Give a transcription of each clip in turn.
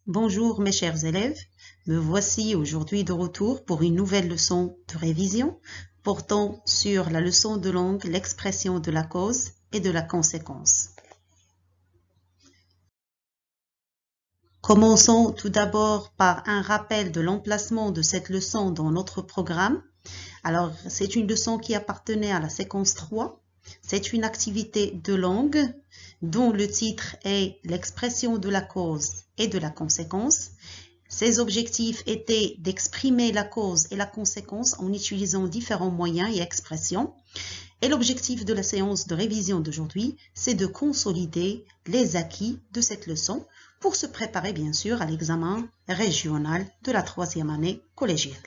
Bonjour mes chers élèves, me voici aujourd'hui de retour pour une nouvelle leçon de révision portant sur la leçon de langue, l'expression de la cause et de la conséquence. Commençons tout d'abord par un rappel de l'emplacement de cette leçon dans notre programme. Alors, c'est une leçon qui appartenait à la séquence 3. C'est une activité de langue dont le titre est l'expression de la cause et de la conséquence. Ses objectifs étaient d'exprimer la cause et la conséquence en utilisant différents moyens et expressions. Et l'objectif de la séance de révision d'aujourd'hui, c'est de consolider les acquis de cette leçon pour se préparer bien sûr à l'examen régional de la 3e année collégiale.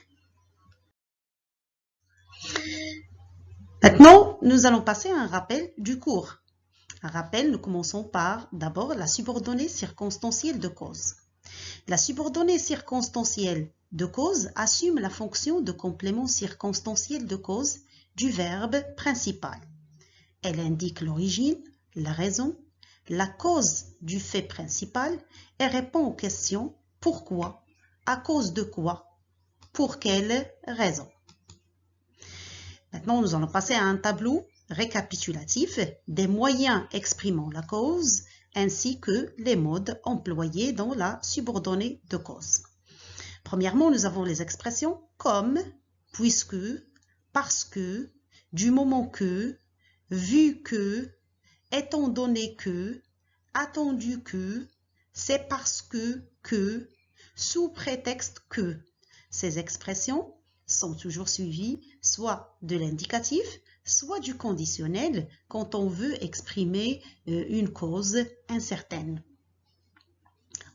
Maintenant, nous allons passer à un rappel du cours. Un rappel, nous commençons par d'abord la subordonnée circonstancielle de cause. La subordonnée circonstancielle de cause assume la fonction de complément circonstanciel de cause du verbe principal. Elle indique l'origine, la raison, la cause du fait principal et répond aux questions pourquoi, à cause de quoi, pour quelle raison. Maintenant, nous allons passer à un tableau récapitulatif des moyens exprimant la cause ainsi que les modes employés dans la subordonnée de cause. Premièrement, nous avons les expressions comme, puisque, parce que, du moment que, vu que, étant donné que, attendu que, c'est parce que, sous prétexte que. Ces expressions sont toujours suivies soit de l'indicatif, soit du conditionnel quand on veut exprimer une cause incertaine.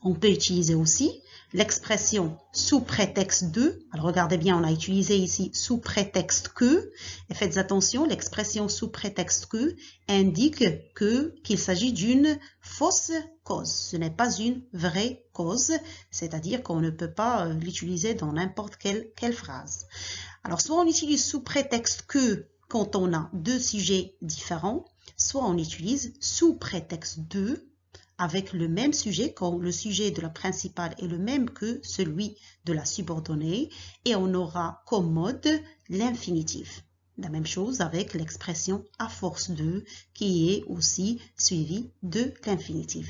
On peut utiliser aussi l'expression sous prétexte de. Alors regardez bien, on a utilisé ici sous prétexte que. Et faites attention, l'expression sous prétexte que indique qu'il s'agit d'une fausse cause. Ce n'est pas une vraie cause, c'est-à-dire qu'on ne peut pas l'utiliser dans n'importe quelle phrase. Alors soit on utilise sous prétexte que quand on a deux sujets différents, soit on utilise sous prétexte de avec le même sujet, quand le sujet de la principale est le même que celui de la subordonnée, et on aura comme mode l'infinitif. La même chose avec l'expression à force de, qui est aussi suivie de l'infinitif.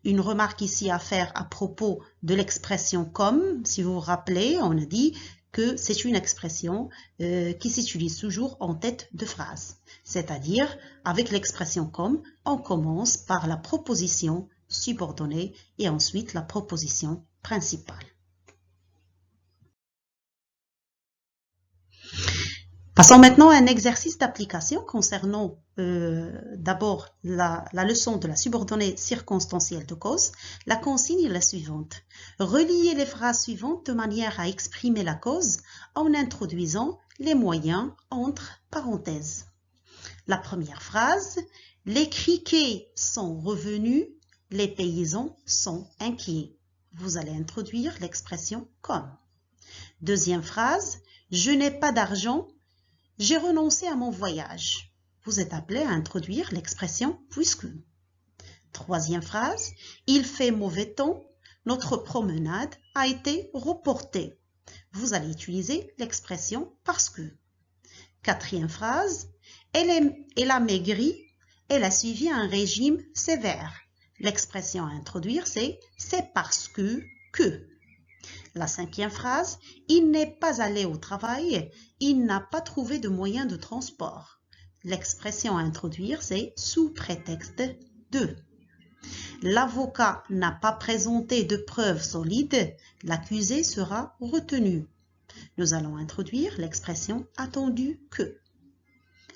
Une remarque ici à faire à propos de l'expression comme, si vous vous rappelez, on a dit que c'est une expression qui s'utilise toujours en tête de phrase. C'est-à-dire, avec l'expression comme, on commence par la proposition subordonnée et ensuite la proposition principale. Passons maintenant à un exercice d'application concernant d'abord la leçon de la subordonnée circonstancielle de cause. La consigne est la suivante. Reliez les phrases suivantes de manière à exprimer la cause en introduisant les moyens entre parenthèses. La première phrase, les criquets sont revenus, les paysans sont inquiets. Vous allez introduire l'expression comme. Deuxième phrase, je n'ai pas d'argent, j'ai renoncé à mon voyage. Vous êtes appelé à introduire l'expression puisque. Troisième phrase, il fait mauvais temps, notre promenade a été reportée. Vous allez utiliser l'expression parce que. Quatrième phrase, elle a maigri, elle a suivi un régime sévère. L'expression à introduire, c'est parce que. La cinquième phrase, il n'est pas allé au travail, il n'a pas trouvé de moyen de transport. L'expression à introduire, c'est sous prétexte de. L'avocat n'a pas présenté de preuves solides, l'accusé sera retenu. Nous allons introduire l'expression attendu que.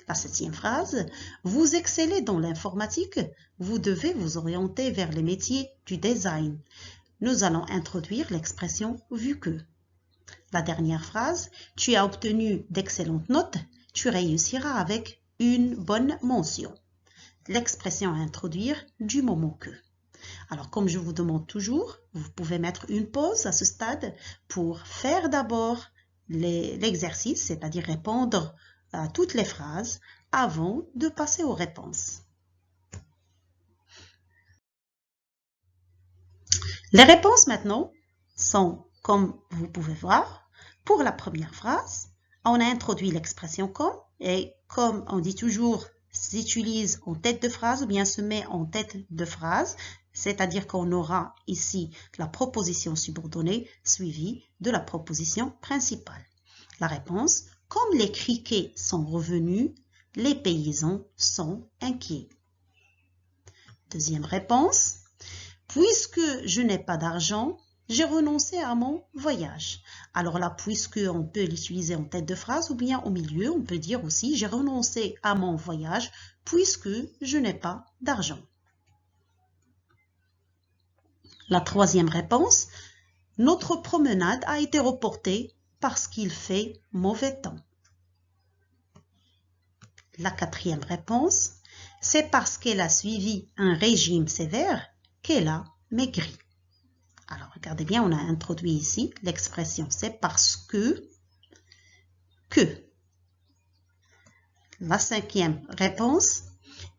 La septième phrase, vous excellez dans l'informatique, vous devez vous orienter vers les métiers du design. Nous allons introduire l'expression vu que. La dernière phrase, tu as obtenu d'excellentes notes, tu réussiras avec une bonne mention. L'expression à introduire du moment que. Alors, comme je vous demande toujours, vous pouvez mettre une pause à ce stade pour faire d'abord l'exercice, c'est-à-dire répondre à toutes les phrases avant de passer aux réponses. Les réponses maintenant sont, comme vous pouvez voir, pour la première phrase, on a introduit l'expression comme, et comme on dit toujours, s'utilise en tête de phrase ou bien se met en tête de phrase, c'est-à-dire qu'on aura ici la proposition subordonnée suivie de la proposition principale. La réponse, comme les criquets sont revenus, les paysans sont inquiets. Deuxième réponse, puisque je n'ai pas d'argent, j'ai renoncé à mon voyage. Alors là, puisque on peut l'utiliser en tête de phrase ou bien au milieu, on peut dire aussi j'ai renoncé à mon voyage puisque je n'ai pas d'argent. La troisième réponse, notre promenade a été reportée parce qu'il fait mauvais temps. La quatrième réponse, c'est parce qu'elle a suivi un régime sévère qu'elle a maigri. Alors, regardez bien, on a introduit ici l'expression c'est parce que. La cinquième réponse,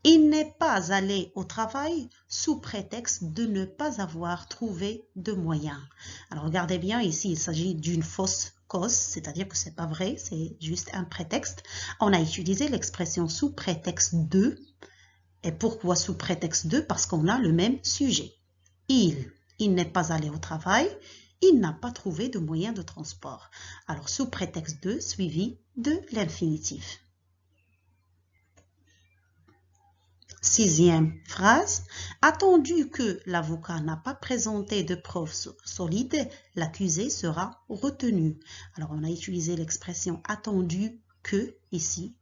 il n'est pas allé au travail sous prétexte de ne pas avoir trouvé de moyens. Alors, regardez bien, ici, il s'agit d'une fausse cause, c'est-à-dire que ce n'est pas vrai, c'est juste un prétexte. On a utilisé l'expression sous prétexte de. Et pourquoi sous prétexte de? Parce qu'on a le même sujet. Il n'est pas allé au travail, il n'a pas trouvé de moyen de transport. Alors, sous prétexte de suivi de l'infinitif. Sixième phrase, attendu que l'avocat n'a pas présenté de preuves solides, l'accusé sera retenu. Alors, on a utilisé l'expression attendu que ici,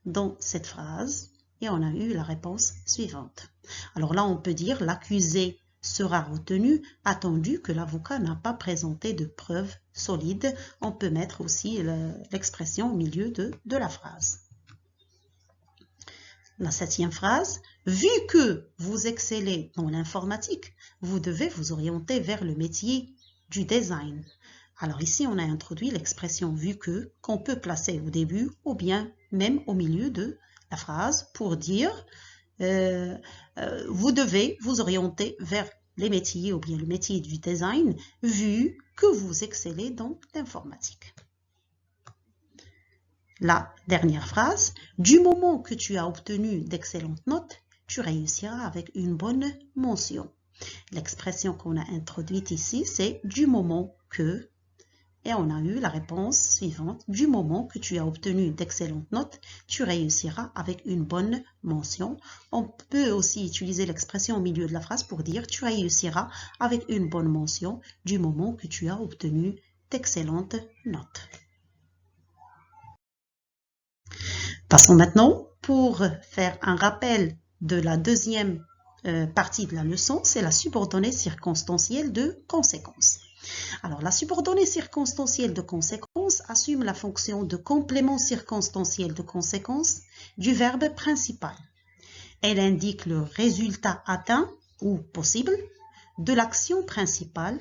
dans cette phrase, et on a eu la réponse suivante. Alors là, on peut dire l'accusé sera retenu attendu que l'avocat n'a pas présenté de preuves solides. On peut mettre aussi l'expression au milieu de la phrase. La septième phrase, vu que vous excellez dans l'informatique, vous devez vous orienter vers le métier du design. Alors ici, on a introduit l'expression vu que qu'on peut placer au début ou bien même au milieu de la phrase pour dire vous devez vous orienter vers les métiers ou bien le métier du design vu que vous excellez dans l'informatique. La dernière phrase, du moment que tu as obtenu d'excellentes notes, tu réussiras avec une bonne mention. L'expression qu'on a introduite ici, c'est du moment que, et on a eu la réponse suivante, du moment que tu as obtenu d'excellentes notes, tu réussiras avec une bonne mention. On peut aussi utiliser l'expression au milieu de la phrase pour dire tu réussiras avec une bonne mention du moment que tu as obtenu d'excellentes notes. Passons maintenant pour faire un rappel de la deuxième partie de la leçon, c'est la subordonnée circonstancielle de conséquence. Alors, la subordonnée circonstancielle de conséquence assume la fonction de complément circonstanciel de conséquence du verbe principal. Elle indique le résultat atteint ou possible de l'action principale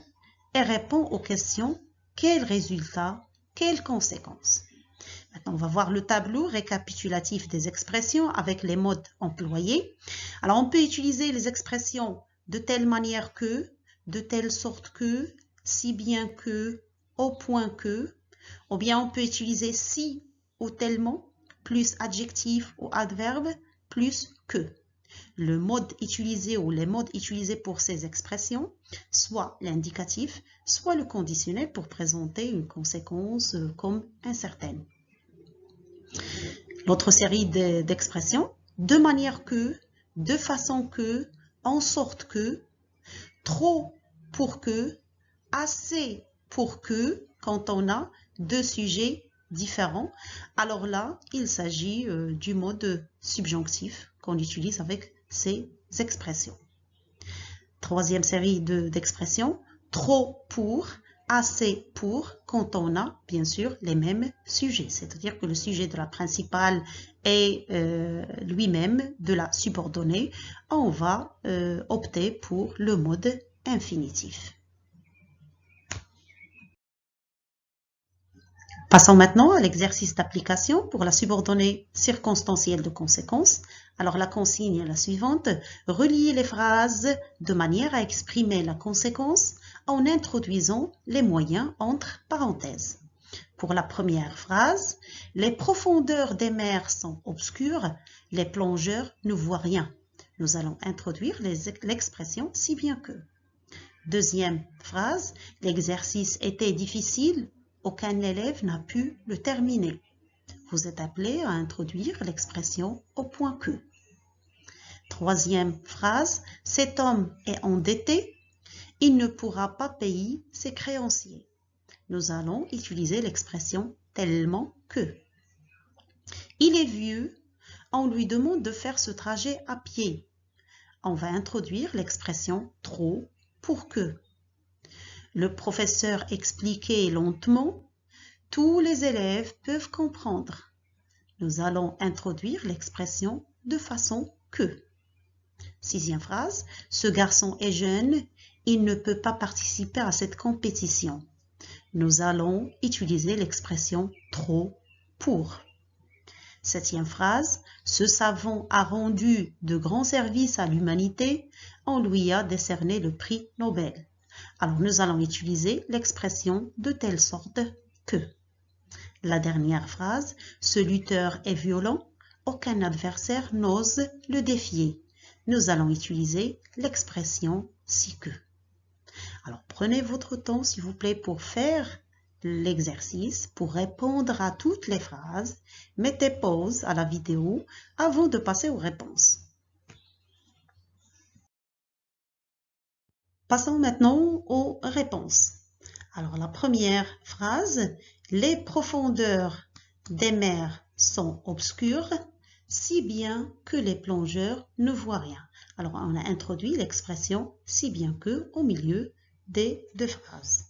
et répond aux questions quel résultat, quelle conséquence. Maintenant, on va voir le tableau récapitulatif des expressions avec les modes employés. Alors, on peut utiliser les expressions de telle manière que, de telle sorte que, si bien que, au point que, ou bien on peut utiliser si ou tellement, plus adjectif ou adverbe, plus que. Le mode utilisé ou les modes utilisés pour ces expressions, soit l'indicatif, soit le conditionnel pour présenter une conséquence comme incertaine. L'autre série d'expressions, de manière que, de façon que, en sorte que, trop pour que, assez pour que, quand on a deux sujets différents. Alors là, il s'agit du mode subjonctif qu'on utilise avec ces expressions. Troisième série d'expressions, trop pour, assez pour, quand on a bien sûr les mêmes sujets. C'est-à-dire que le sujet de la principale est lui-même de la subordonnée. On va opter pour le mode infinitif. Passons maintenant à l'exercice d'application pour la subordonnée circonstancielle de conséquence. Alors la consigne est la suivante. Reliez les phrases de manière à exprimer la conséquence en introduisant les moyens entre parenthèses. Pour la première phrase, les profondeurs des mers sont obscures, les plongeurs ne voient rien. Nous allons introduire l'expression si bien que. Deuxième phrase, l'exercice était difficile, aucun élève n'a pu le terminer. Vous êtes appelé à introduire l'expression au point que. Troisième phrase, cet homme est endetté, il ne pourra pas payer ses créanciers. Nous allons utiliser l'expression tellement que. Il est vieux, on lui demande de faire ce trajet à pied. On va introduire l'expression trop pour que. Le professeur expliquait lentement, tous les élèves peuvent comprendre. Nous allons introduire l'expression de façon que. Sixième phrase, ce garçon est jeune, il ne peut pas participer à cette compétition. Nous allons utiliser l'expression trop pour. Septième phrase, ce savant a rendu de grands services à l'humanité, on lui a décerné le prix Nobel. Alors nous allons utiliser l'expression de telle sorte que. La dernière phrase, ce lutteur est violent, aucun adversaire n'ose le défier. Nous allons utiliser l'expression si que. Alors prenez votre temps s'il vous plaît pour faire l'exercice, pour répondre à toutes les phrases. Mettez pause à la vidéo avant de passer aux réponses. Passons maintenant aux réponses. Alors la première phrase, les profondeurs des mers sont obscures, si bien que les plongeurs ne voient rien. Alors on a introduit l'expression si bien que au milieu des deux phrases.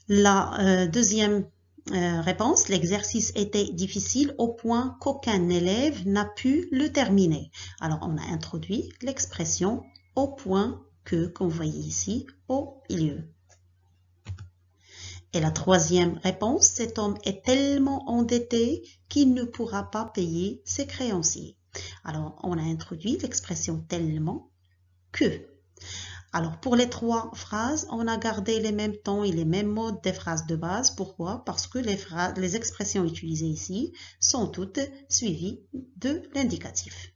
La deuxième réponse, l'exercice était difficile au point qu'aucun élève n'a pu le terminer. Alors on a introduit l'expression au point que, qu'on voyait ici, au milieu. Et la troisième réponse, cet homme est tellement endetté qu'il ne pourra pas payer ses créanciers. Alors, on a introduit l'expression tellement que. Alors, pour les trois phrases, on a gardé les mêmes temps et les mêmes modes des phrases de base. Pourquoi? Parce que les expressions utilisées ici sont toutes suivies de l'indicatif.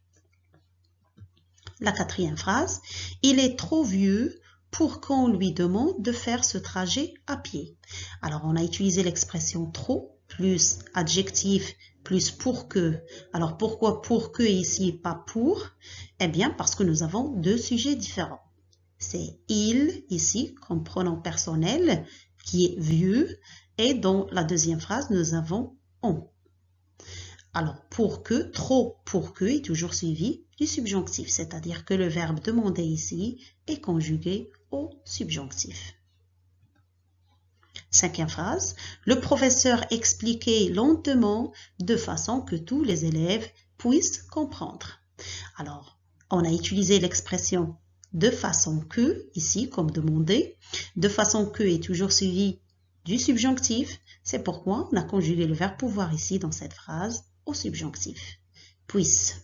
La quatrième phrase, il est trop vieux pour qu'on lui demande de faire ce trajet à pied. Alors, on a utilisé l'expression trop plus adjectif plus pour que. Alors, pourquoi pour que ici, pas pour? Eh bien, parce que nous avons deux sujets différents. C'est il ici, comme pronom personnel, qui est vieux. Et dans la deuxième phrase, nous avons on. Alors, pour que, trop pour que est toujours suivi du subjonctif, c'est-à-dire que le verbe demander ici est conjugué au subjonctif. Cinquième phrase, le professeur expliquait lentement de façon que tous les élèves puissent comprendre. Alors, on a utilisé l'expression de façon que, ici, comme demandé. De façon que est toujours suivi du subjonctif. C'est pourquoi on a conjugué le verbe pouvoir ici dans cette phrase au subjonctif. Puisse.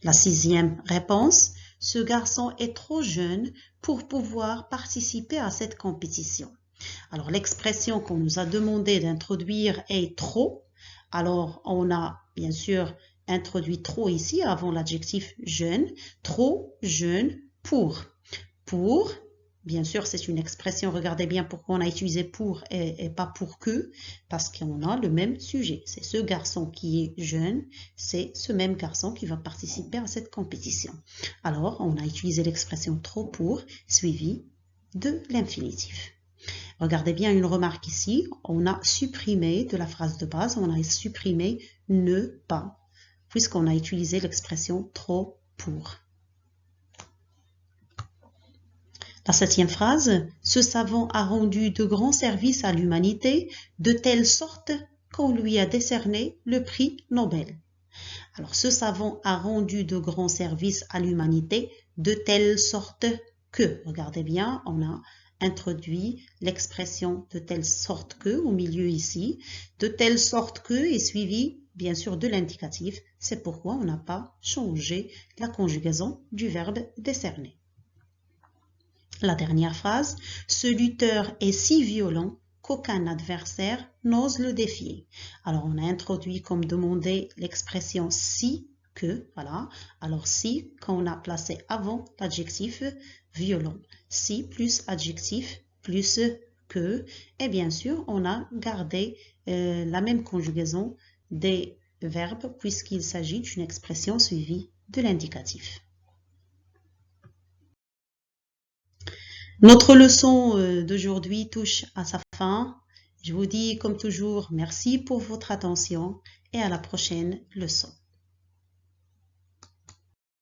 La sixième réponse, ce garçon est trop jeune pour pouvoir participer à cette compétition. Alors l'expression qu'on nous a demandé d'introduire est trop. Alors on a bien sûr introduit trop ici avant l'adjectif jeune. Trop jeune pour. Pour, bien sûr c'est une expression, regardez bien pourquoi on a utilisé pour et pas pour que, parce qu'on a le même sujet. C'est ce garçon qui est jeune, c'est ce même garçon qui va participer à cette compétition. Alors on a utilisé l'expression trop pour, suivi de l'infinitif. Regardez bien une remarque ici, on a supprimé de la phrase de base, on a supprimé ne pas, puisqu'on a utilisé l'expression trop pour. La septième phrase, ce savant a rendu de grands services à l'humanité de telle sorte qu'on lui a décerné le prix Nobel. Alors, ce savant a rendu de grands services à l'humanité de telle sorte que, regardez bien, on a introduit l'expression de telle sorte que, au milieu ici, de telle sorte que est suivi bien sûr de l'indicatif. C'est pourquoi on n'a pas changé la conjugaison du verbe décerner. La dernière phrase, ce lutteur est si violent qu'aucun adversaire n'ose le défier. Alors on a introduit comme demandé l'expression si que, voilà. Alors si, quand on a placé avant l'adjectif violent, si plus adjectif plus que, et bien sûr on a gardé la même conjugaison des verbes puisqu'il s'agit d'une expression suivie de l'indicatif. Notre leçon d'aujourd'hui touche à sa fin. Je vous dis comme toujours merci pour votre attention et à la prochaine leçon.